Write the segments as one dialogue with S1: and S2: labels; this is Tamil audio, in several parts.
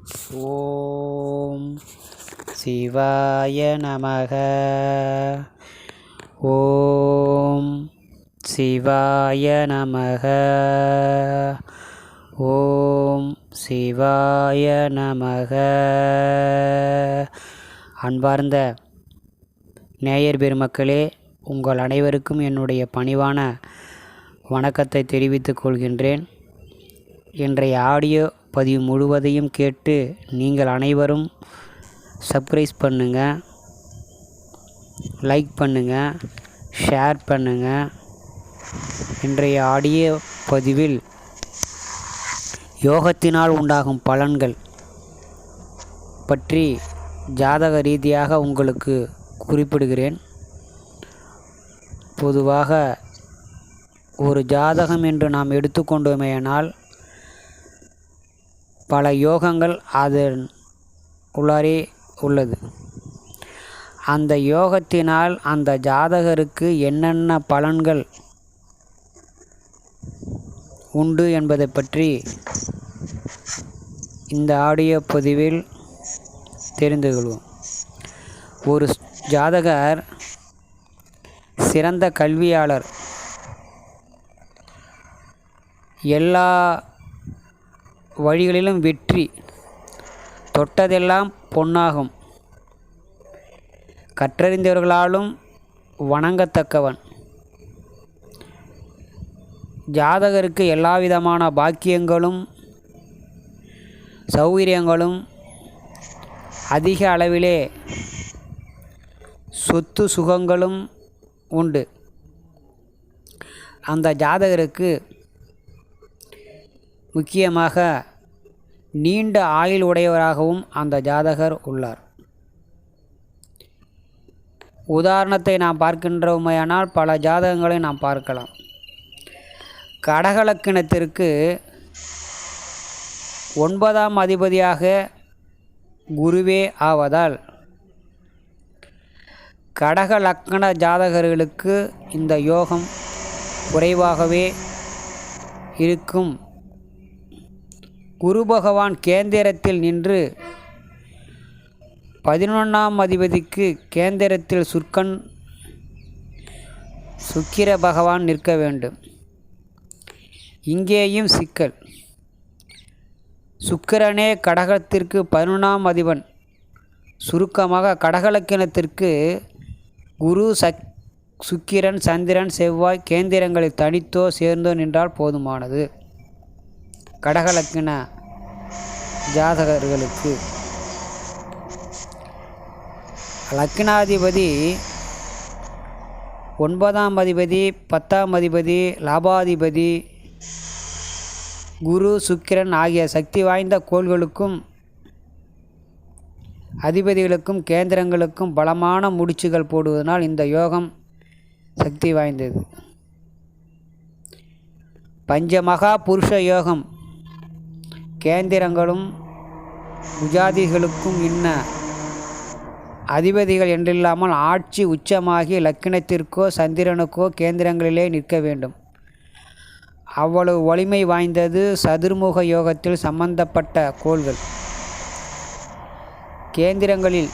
S1: ஓம் சிவாய நமக. ஓம் சிவாய நமக. ஓம் சிவாய நமக. அன்பார்ந்த நேயர் பெருமக்களே, உங்கள் அனைவருக்கும் என்னுடைய பணிவான வணக்கத்தை தெரிவித்துக் கொள்கின்றேன். இன்றைய ஆடியோ பதிவு முழுவதையும் கேட்டு நீங்கள் அனைவரும் சப்ஸ்கிரைப் பண்ணுங்கள், லைக் பண்ணுங்கள், ஷேர் பண்ணுங்கள். இன்றைய ஆடியோ பதிவில் யோகத்தினால் உண்டாகும் பலன்கள் பற்றி ஜாதக ரீதியாக உங்களுக்கு குறிப்பிடுகிறேன். பொதுவாக ஒரு ஜாதகம் என்று நாம் எடுத்துக்கொண்டோமேயானால் பல யோகங்கள் அதன் உள்ளாரே உள்ளது. அந்த யோகத்தினால் அந்த ஜாதகருக்கு என்னென்ன பலன்கள் உண்டு என்பதை பற்றி இந்த ஆடியோ பதிவில் தெரிந்து கொள்வோம். ஒரு ஜாதகர் சிறந்த கல்வியாளர், எல்லா வழிகளிலும் வெற்றி, தொட்டதெல்லாம் பொன்னாகும், கற்றறிந்தவர்களாலும் வணங்கத்தக்கவன், ஜாதகருக்கு எல்லாவிதமான பாக்கியங்களும் சௌகரியங்களும், அதிக அளவிலே சொத்து சுகங்களும் உண்டு. அந்த ஜாதகருக்கு முக்கியமாக நீண்ட ஆயுள் உடையவராகவும் அந்த ஜாதகர் உள்ளார். உதாரணத்தை நாம் பார்க்கின்றோமையானால் பல ஜாதகங்களை நாம் பார்க்கலாம். கடகலக்கினத்திற்கு 9ஆம் அதிபதியாக குருவே ஆவதால் கடக லக்கண ஜாதகர்களுக்கு இந்த யோகம் குறைவாகவே இருக்கும். குரு பகவான் கேந்திரத்தில் நின்று 11ஆம் அதிபதிக்கு கேந்திரத்தில் சுக்கிர பகவான் நிற்க வேண்டும். இங்கேயும் சிக்கல். சுக்கிரனே கடகத்திற்கு 11ஆம் அதிபன். சுருக்கமாக கடகலக்கினத்திற்கு குரு சுக்கிரன், சந்திரன், செவ்வாய் கேந்திரங்களில் தனித்தோ சேர்ந்தோ நின்றால் போதுமானது. கடகலக்கின ஜாதகர்களுக்கு லக்கினாதிபதி 9ஆம் அதிபதி, 10ஆம் அதிபதி, லாபாதிபதி குரு சுக்கிரன் ஆகிய சக்தி வாய்ந்த கோள்களுக்கும் அதிபதிகளுக்கும் கேந்திரங்களுக்கும் பலமான முடிச்சுகள் போடுவதனால் இந்த யோகம் சக்தி வாய்ந்தது. பஞ்சமகா புருஷ யோகம் கேந்திரங்களும் புஜாதிகளுக்கும் இன்ன அதிபதிகள் என்றில்லாமல் ஆட்சி உச்சமாகி லக்கினத்திற்கோ சந்திரனுக்கோ கேந்திரங்களிலே நிற்க வேண்டும். அவ்வளவு வலிமை வாய்ந்தது சதுர்முக யோகத்தில் சம்பந்தப்பட்ட கோள்கள். கேந்திரங்களில்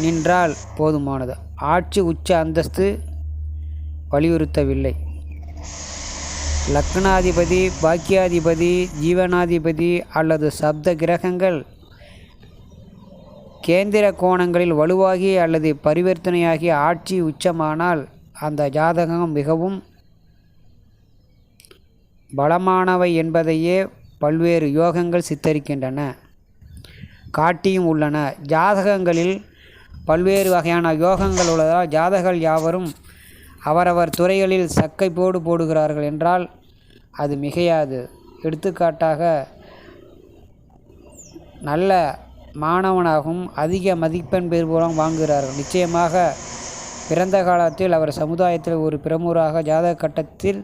S1: நின்றால் போதுமானது. ஆட்சி உச்ச அந்தஸ்து வலியுறுத்தவில்லை. லக்னாதிபதி, பாக்கியாதிபதி, ஜீவனாதிபதி அல்லது சப்த கிரகங்கள் கேந்திர கோணங்களில் வலுவாகி அல்லது பரிவர்த்தனையாகி ஆட்சி உச்சமானால் அந்த ஜாதகம் மிகவும் பலமானவை என்பதையே பல்வேறு யோகங்கள் சித்தரிக்கின்றன, காட்டியும் உள்ளன. ஜாதகங்களில் பல்வேறு வகையான யோகங்கள் உள்ளதால் ஜாதகர்கள் யாவரும் அவரவர் துறைகளில் சக்கை போடுகிறார்கள் என்றால் அது மிகையாது. எடுத்துக்காட்டாக, நல்ல மாணவனாகவும் அதிக மதிப்பெண் பெறுபவராகவும் வாங்குகிறார்கள். நிச்சயமாக பிறந்த காலத்தில் அவர் சமுதாயத்தில் ஒரு பிரமுகராக ஜாதக கட்டத்தில்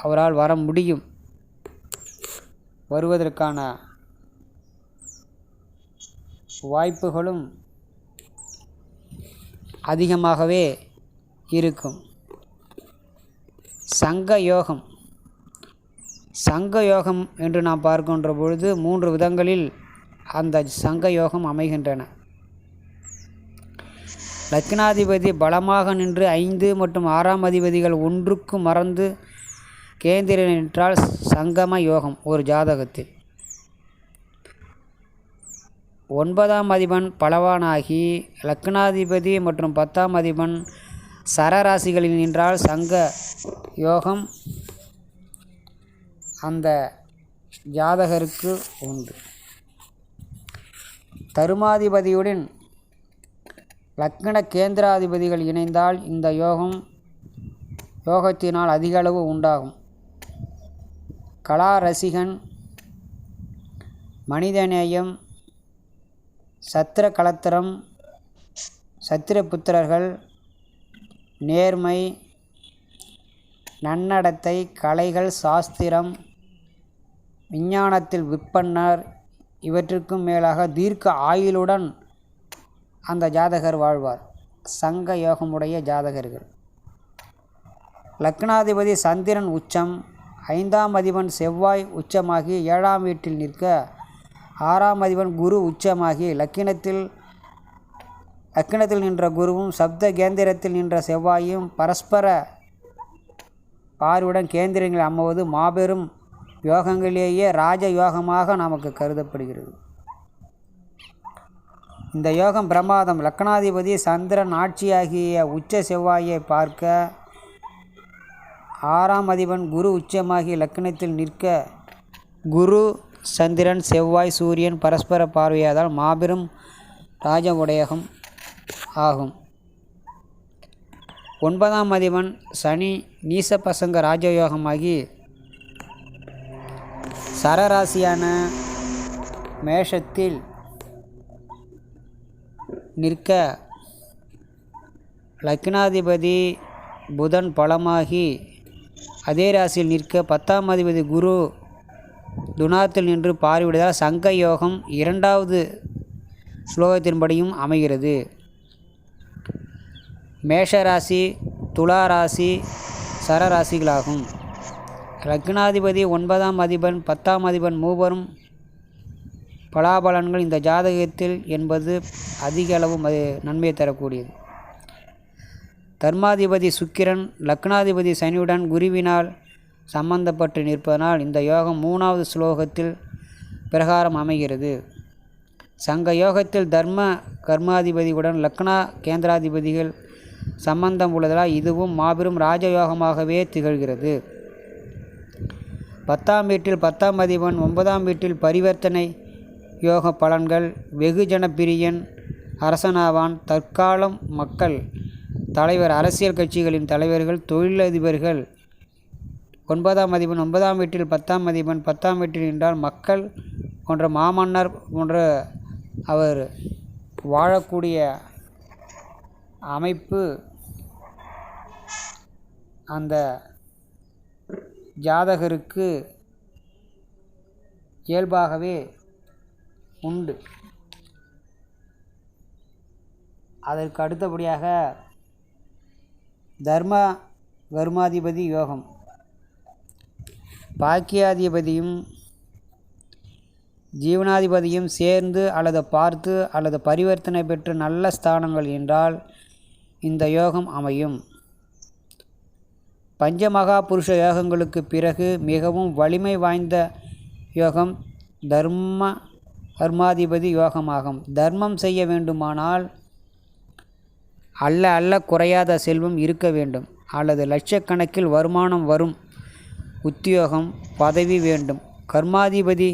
S1: அவரால் வர முடியும். வருவதற்கான வாய்ப்புகளும் அதிகமாகவே இருக்கும். சங்க யோகம் என்று நாம் பார்க்கின்ற பொழுது 3 விதங்களில் அந்த சங்க யோகம் அமைகின்றன. லக்னாதிபதி பலமாக நின்று 5 மற்றும் 6ஆம் அதிபதிகள் ஒன்றுக்கு மறந்து கேந்திர நின்றால் சங்கம யோகம் ஒரு ஜாதகத்தில். 9ஆம் அதிபன் பலவானாகி லக்னாதிபதி மற்றும் 10ஆம் அதிபன் சரராசிகளில் நின்றால் சங்க யோகம் அந்த ஜாதகருக்கு உண்டு. தருமாதிபதியுடன் லக்ன கேந்திராதிபதிகள் இணைந்தால் இந்த யோகத்தினால் அதிக அளவு உண்டாகும். கலா ரசிகன், மனிதநேயம், சத்திர கலத்திரம், சத்திரபுத்திரர்கள், நேர்மை, நன்னடத்தை, கலைகள், சாஸ்திரம், விஞ்ஞானத்தில் விற்பன்னர், இவற்றிற்கும் மேலாக தீர்க்க ஆயுளுடன் அந்த ஜாதகர் வாழ்வார். சங்க யோகமுடைய ஜாதகர்கள். லக்னாதிபதி சந்திரன் உச்சம், 5ஆம் அதிபன் செவ்வாய் உச்சமாகி 7ஆம் வீட்டில் நிற்க, 6ஆம் அதிபன் குரு உச்சமாகி லக்கினத்தில் நின்ற குருவும் சப்த கேந்திரத்தில் நின்ற செவ்வாயும் பரஸ்பர பார்வையுடன் கேந்திரங்களில் அமர்வது மாபெரும் யோகங்களிலேயே ராஜ யோகமாக நமக்கு கருதப்படுகிறது. இந்த யோகம் பிரமாதம். லக்னாதிபதி சந்திரன் ஆட்சியாகிய உச்ச செவ்வாயை பார்க்க, 6ஆம் அதிபன் குரு உச்சமாகி லக்னத்தில் நிற்க, குரு சந்திரன் செவ்வாய் சூரியன் பரஸ்பர பார்வையாதால் மாபெரும் ராஜ உடையகம் ஆகும். 9ஆம் அதிபன் சனி நீசபசங்க ராஜயோகமாகி சரராசியான மேஷத்தில் நிற்க, லக்னாதிபதி புதன் பலமாகி அதே ராசியில் நிற்க, 10ஆம் அதிபதி குரு துனாத்தில் நின்று பார்வையிடுவதால் சங்க யோகம் 2வது ஸ்லோகத்தின்படியும் அமைகிறது. மேஷராசி, துளாராசி சரராசிகளாகும். லக்னாதிபதி 9ஆம் அதிபன் 10ஆம் அதிபன் மூவரும் பலாபலன்கள் இந்த ஜாதகத்தில் என்பது அதிக அளவு நன்மை தரக்கூடியது. தர்மாதிபதி சுக்கிரன் லக்னாதிபதி சனியுடன் குருவினால் சம்பந்தப்பட்டு நிற்பதனால் இந்த யோகம் 3வது ஸ்லோகத்தில் பிரகாரம் அமைகிறது. சங்க யோகத்தில் தர்ம கர்மாதிபதியுடன் லக்னா கேந்திராதிபதிகள் சம்பந்தம் உள்ளதால் இதுவும் மாபெரும் ராஜயோகமாகவே திகழ்கிறது. 10ஆம் வீட்டில் 10ஆம் அதிபன் 9ஆம் வீட்டில் பரிவர்த்தனை யோக பலன்கள். வெகுஜன பிரியன் அரசனாவான். தற்காலம் மக்கள் தலைவர், அரசியல் கட்சிகளின் தலைவர்கள், தொழிலதிபர்கள். 9ஆம் அதிபன் 9ஆம் வீட்டில் 10ஆம் அதிபன் 10ஆம் வீட்டில் நின்றால் மக்கள் போன்ற மாமன்னர் போன்ற அவர் வாழக்கூடிய அமைப்பு அந்த ஜாதகருக்கு இயல்பாகவே உண்டு. அதற்கு அடுத்தபடியாக தர்ம கர்மாதிபதி யோகம். பாக்கியாதிபதியும் ஜீவனாதிபதியும் சேர்ந்து அல்லது பார்த்து அல்லது பரிவர்த்தனை பெற்று நல்ல ஸ்தானங்கள் என்றால் இந்த யோகம் அமையும். பஞ்சமகா புருஷ யோகங்களுக்கு பிறகு மிகவும் வலிமை வாய்ந்த யோகம் தர்ம கர்மாதிபதி யோகமாகும். தர்மம் செய்ய வேண்டுமானால் அல்ல குறையாத செல்வம் இருக்க வேண்டும், அல்லது லட்சக்கணக்கில் வருமானம் வரும் உத்தியோகம் பதவி வேண்டும். கர்மாதிபதி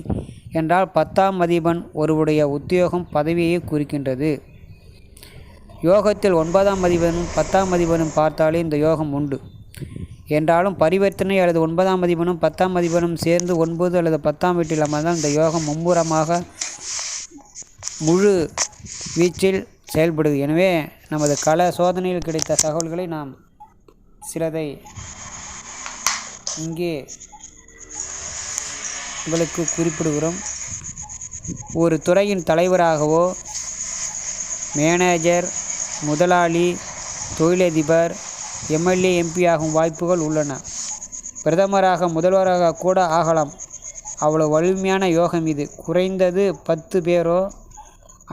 S1: என்றால் 10ஆம் அதிபன் ஒருவருடைய உத்தியோகம் பதவியை குறிக்கின்றது. யோகத்தில் 9ஆம் அதிபனும் 10ஆம் அதிபனும் பார்த்தாலே இந்த யோகம் உண்டு. என்றாலும் பரிவர்த்தனை அல்லது 9ஆம் அதிபனும் 10ஆம் அதிபனும் சேர்ந்து 9 அல்லது 10ஆம் வீட்டில் அமர்ந்தால் இந்த யோகம் மும்முரமாக முழு வீச்சில் செயல்படுது. எனவே நமது கள சோதனையில் கிடைத்த தகவல்களை நாம் சிலதை இங்கே உங்களுக்கு குறிப்பிடுகிறோம். ஒரு துறையின் தலைவராகவோ, மேனேஜர், முதலாளி, தொழிலதிபர், எம்எல்ஏ, எம்பி ஆகும் வாய்ப்புகள் உள்ளன. பிரதமராக, முதல்வராக கூட ஆகலாம். அவ்வளோ வலிமையான யோகம் இது. குறைந்தது 10 பேரோ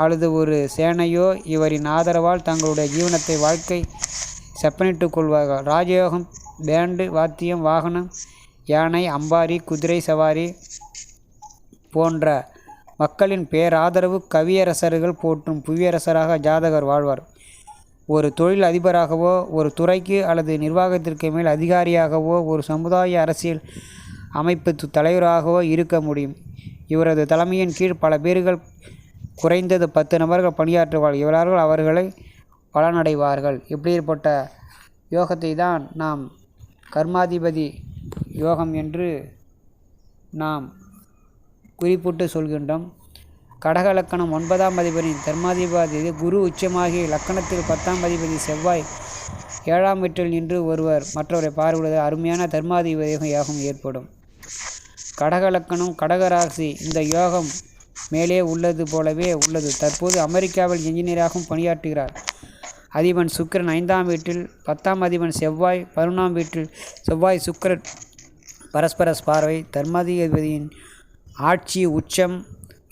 S1: அல்லது ஒரு சேனையோ இவரின் ஆதரவால் தங்களுடைய ஜீவனத்தை வாழ்க்கை செப்பனிட்டுக் கொள்வார்கள். ராஜயோகம் பேண்டு வாத்தியம் வாகனம் யானை அம்பாரி குதிரை சவாரி போன்ற மக்களின் பேராதரவு கவியரசர்கள் போற்றும் புவியரசராக ஜாதகர் வாழ்வார். ஒரு தொழில் அதிபராகவோ ஒரு துறைக்கு அல்லது நிர்வாகத்திற்கு மேல் அதிகாரியாகவோ ஒரு சமுதாய அரசியல் அமைப்பு தலைவராகவோ இருக்க முடியும். இவரது தலைமையின் கீழ் பல பேர்கள் குறைந்தது 10 நபர்கள் பணியாற்றுவார்கள். இவர்கள் அவர்களை பலனடைவார்கள். இப்படிப்பட்ட யோகத்தை தான் நாம் கர்மாதிபதி யோகம் என்று நாம் குறிப்பிட்டு சொல்கின்றோம். கடக லக்கணம் 9ஆம் அதிபதியின் தர்மாதிபதி குரு உச்சமாகி லக்கணத்தில் 10ஆம் அதிபதி செவ்வாய் 7ஆம் வீட்டில் நின்று ஒருவர் மற்றவரை பார்வையிடுவது அருமையான தர்மாதிபதி யோகம் ஏற்படும். கடக லக்கணம் கடகராசி இந்த யோகம் மேலே உள்ளது போலவே உள்ளது. தற்போது அமெரிக்காவில் என்ஜினியராகவும் பணியாற்றுகிறார். அதிபன் சுக்கிரன் 5ஆம் வீட்டில் 10ஆம் அதிபன் செவ்வாய் 11ஆம் வீட்டில் செவ்வாய் சுக்கிரன் பரஸ்பர பார்வை. தர்மாதிபதியின் ஆட்சி உச்சம்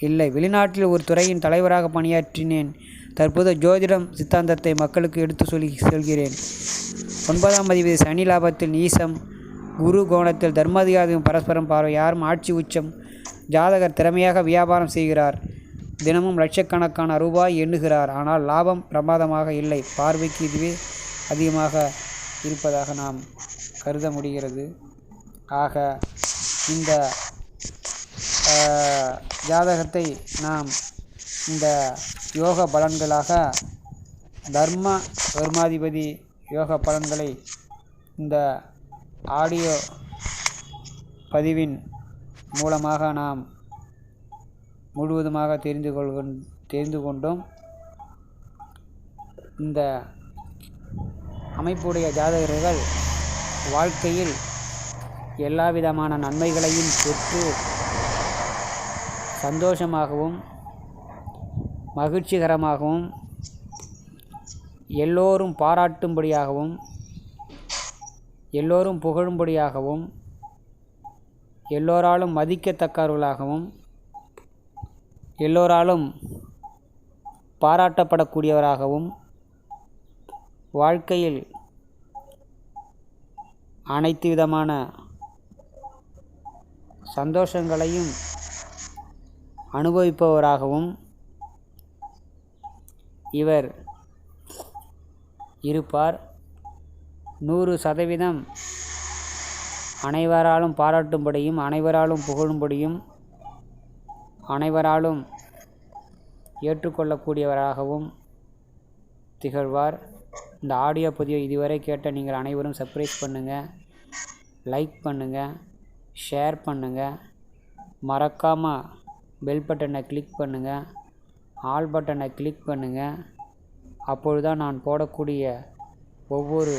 S1: இல்லை. வெளிநாட்டில் ஒரு துறையின் தலைவராக பணியாற்றினேன். தற்போது ஜோதிடம் சித்தாந்தத்தை மக்களுக்கு எடுத்து சொல்கிறேன். 9ஆம் அதிபதி சனி லாபத்தில் நீசம். குரு கோணத்தில் தர்மாதிபதியும் பரஸ்பரம் பார்வை. யாரும் ஆட்சி உச்சம். ஜாதகர் திறமையாக வியாபாரம் செய்கிறார். தினமும் லட்சக்கணக்கான ரூபாய் எண்ணுகிறார். ஆனால் லாபம் பிரமாதமாக இல்லை. பார்வைக்கு இதுவே அதிகமாக இருப்பதாக நாம் கருத முடிகிறது. ஆக இந்த ஜாதகத்தை நாம் இந்த யோக பலன்களாக தர்மாதிபதி யோக பலன்களை இந்த ஆடியோ பதிவின் மூலமாக நாம் முழுவதுமாக தெரிந்து கொண்டோம். இந்த அமைப்புடைய ஜாதகர்கள் வாழ்க்கையில் எல்லா விதமான நன்மைகளையும் பெற்று சந்தோஷமாகவும் மகிழ்ச்சிகரமாகவும் எல்லோரும் பாராட்டும்படியாகவும் எல்லோரும் புகழும்படியாகவும் எல்லோராலும் மதிக்கத்தக்கவர்களாகவும் எல்லோராலும் பாராட்டப்படக்கூடியவராகவும் வாழ்க்கையில் அனைத்து விதமான சந்தோஷங்களையும் அனுபவிப்பவராகவும் இவர் இருப்பார். 100% அனைவராலும் பாராட்டும்படியும் அனைவராலும் புகழும்படியும் அனைவராலும் ஏற்றுக்கொள்ளக்கூடியவராகவும் திகழ்வார். இந்த ஆடியோ பதிவை இதுவரை கேட்ட நீங்கள் அனைவரும் சப்ஸ்கிரைப் பண்ணுங்கள், லைக் பண்ணுங்கள், ஷேர் பண்ணுங்கள், மறக்காமல் பெல் பட்டனை கிளிக் பண்ணுங்கள், ஆல் பட்டனை கிளிக் பண்ணுங்கள். அப்பொழுது தான் நான் போடக்கூடிய ஒவ்வொரு